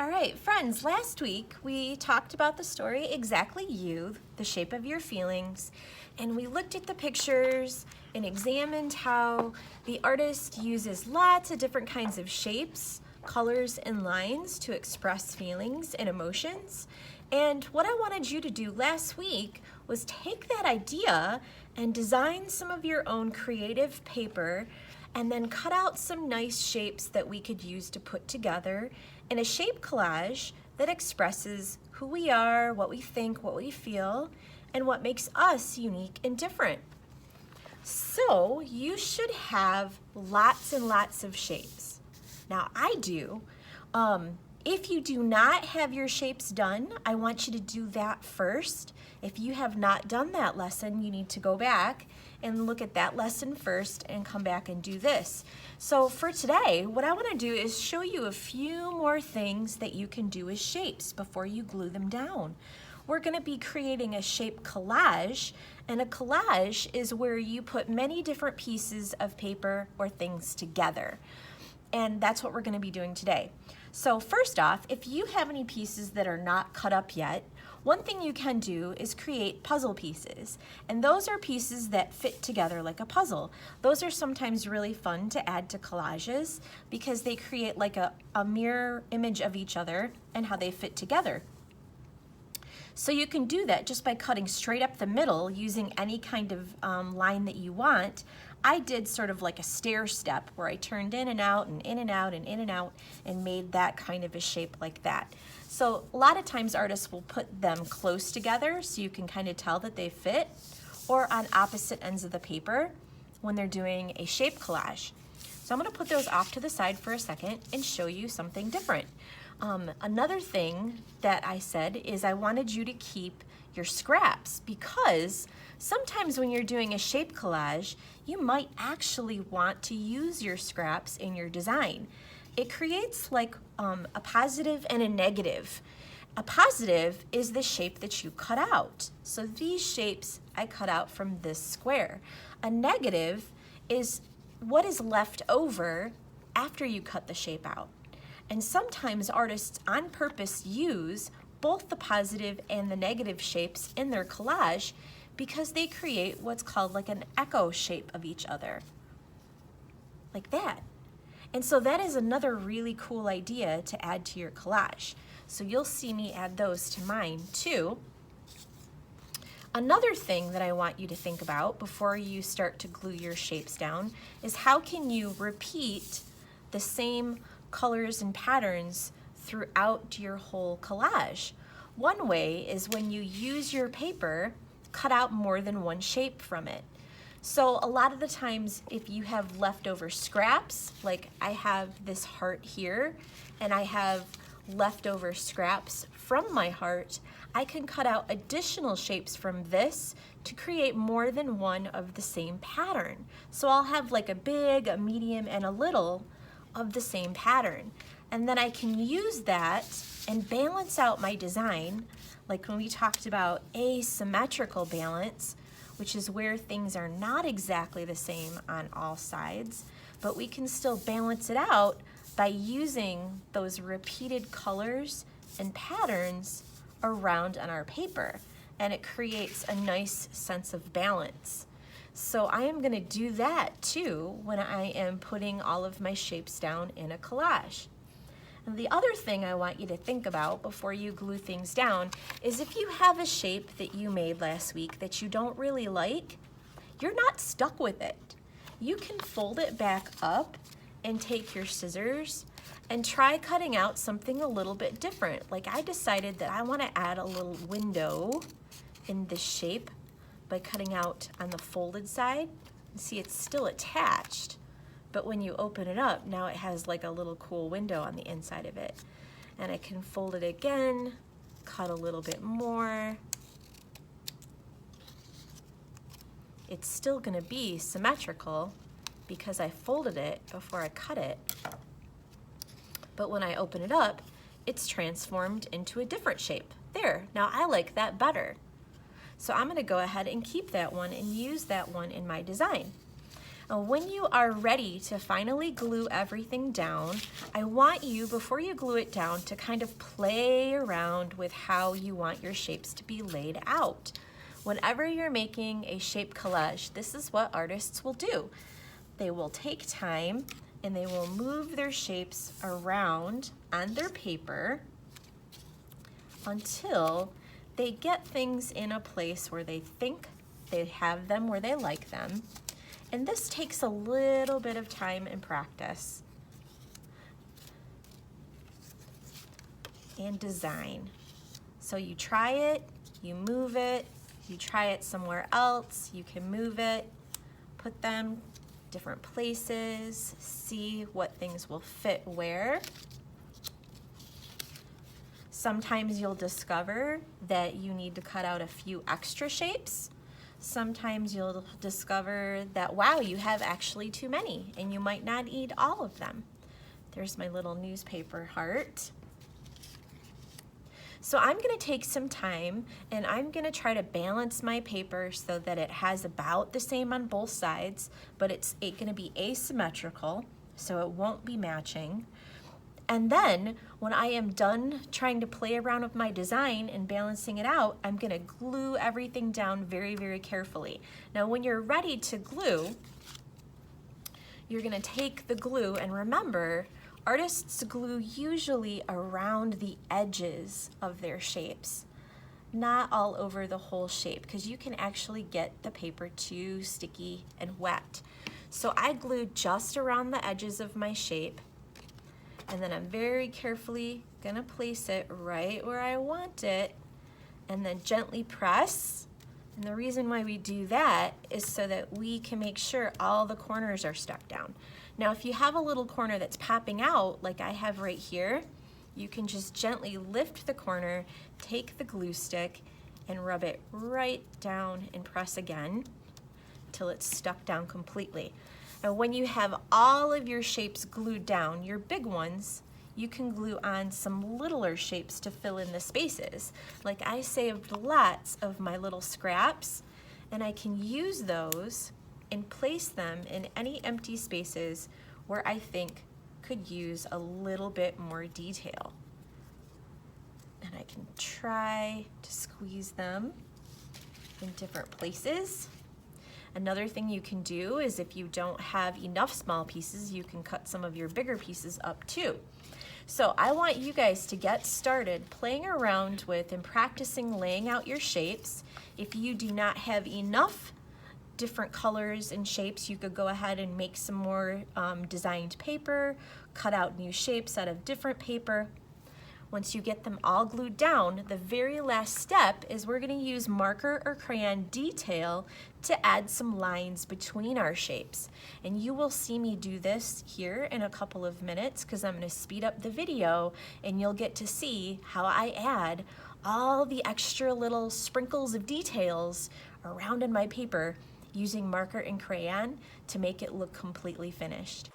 All right, friends, last week we talked about the story Exactly You, the shape of your feelings, and we looked at the pictures and examined how the artist uses lots of different kinds of shapes, colors, and lines to express feelings and emotions. And what I wanted you to do last week was take that idea and design some of your own creative paper and then cut out some nice shapes that we could use to put together in a shape collage that expresses who we are, what we think, what we feel, and what makes us unique and different. So you should have lots and lots of shapes. Now I do. If you do not have your shapes done, I want you to do that first. If you have not done that lesson, you need to go back and look at that lesson first and come back and do this. So for today, what I want to do is show you a few more things that you can do as shapes before you glue them down. We're going to be creating a shape collage, and a collage is where you put many different pieces of paper or things together. And that's what we're going to be doing today. So first off, if you have any pieces that are not cut up yet, one thing you can do is create puzzle pieces. And those are pieces that fit together like a puzzle. Those are sometimes really fun to add to collages because they create like a mirror image of each other and how they fit together. So you can do that just by cutting straight up the middle using any kind of line that you want. I did sort of like a stair step where I turned in and out and in and out and in and out and made that kind of a shape like that. So a lot of times artists will put them close together so you can kind of tell that they fit, or on opposite ends of the paper when they're doing a shape collage. So I'm going to put those off to the side for a second and show you something different. Another thing that I said is I wanted you to keep your scraps because sometimes when you're doing a shape collage, you might actually want to use your scraps in your design. It creates like a positive and a negative. A positive is the shape that you cut out. So these shapes I cut out from this square. A negative is what is left over after you cut the shape out. And sometimes artists on purpose use both the positive and the negative shapes in their collage because they create what's called like an echo shape of each other, like that. And so that is another really cool idea to add to your collage. So you'll see me add those to mine too. Another thing that I want you to think about before you start to glue your shapes down is how can you repeat the same colors and patterns throughout your whole collage. One way is when you use your paper, cut out more than one shape from it. So a lot of the times if you have leftover scraps, like I have this heart here and I have leftover scraps from my heart, I can cut out additional shapes from this to create more than one of the same pattern. So I'll have like a big, a medium, and a little of the same pattern. And then I can use that and balance out my design, like when we talked about asymmetrical balance, which is where things are not exactly the same on all sides, but we can still balance it out by using those repeated colors and patterns around on our paper, and it creates a nice sense of balance. So I am going to do that too when I am putting all of my shapes down in a collage. And the other thing I want you to think about before you glue things down is if you have a shape that you made last week that you don't really like, you're not stuck with it. You can fold it back up and take your scissors and try cutting out something a little bit different. Like I decided that I want to add a little window in this shape by cutting out on the folded side. See, it's still attached, but when you open it up, now it has like a little cool window on the inside of it. And I can fold it again, cut a little bit more. It's still gonna be symmetrical because I folded it before I cut it. But when I open it up, it's transformed into a different shape. There, now I like that better. So I'm gonna go ahead and keep that one and use that one in my design. Now, when you are ready to finally glue everything down, I want you, before you glue it down, to kind of play around with how you want your shapes to be laid out. Whenever you're making a shape collage, this is what artists will do. They will take time and they will move their shapes around on their paper until they get things in a place where they think they have them where they like them. And this takes a little bit of time and practice and design. So you try it, you move it, you try it somewhere else, you can move it, put them different places, see what things will fit where. Sometimes you'll discover that you need to cut out a few extra shapes. Sometimes you'll discover that, wow, you have actually too many and you might not need all of them. There's my little newspaper heart. So I'm gonna take some time and I'm gonna try to balance my paper so that it has about the same on both sides, but it's gonna be asymmetrical, so it won't be matching. And then when I am done trying to play around with my design and balancing it out, I'm gonna glue everything down very, very carefully. Now when you're ready to glue, you're gonna take the glue, and remember, artists glue usually around the edges of their shapes, not all over the whole shape, because you can actually get the paper too sticky and wet. So I glued just around the edges of my shape, and then I'm very carefully gonna place it right where I want it, and then gently press. And the reason why we do that is so that we can make sure all the corners are stuck down. Now, if you have a little corner that's popping out, like I have right here, you can just gently lift the corner, take the glue stick, and rub it right down and press again till it's stuck down completely. Now, when you have all of your shapes glued down, your big ones, you can glue on some littler shapes to fill in the spaces. Like I saved lots of my little scraps, and I can use those and place them in any empty spaces where I think could use a little bit more detail. And I can try to squeeze them in different places. Another thing you can do is, if you don't have enough small pieces, you can cut some of your bigger pieces up too. So I want you guys to get started playing around with and practicing laying out your shapes. If you do not have enough different colors and shapes, you could go ahead and make some more designed paper, cut out new shapes out of different paper. Once you get them all glued down, the very last step is we're going to use marker or crayon detail to add some lines between our shapes. And you will see me do this here in a couple of minutes, because I'm going to speed up the video and you'll get to see how I add all the extra little sprinkles of details around in my paper using marker and crayon to make it look completely finished.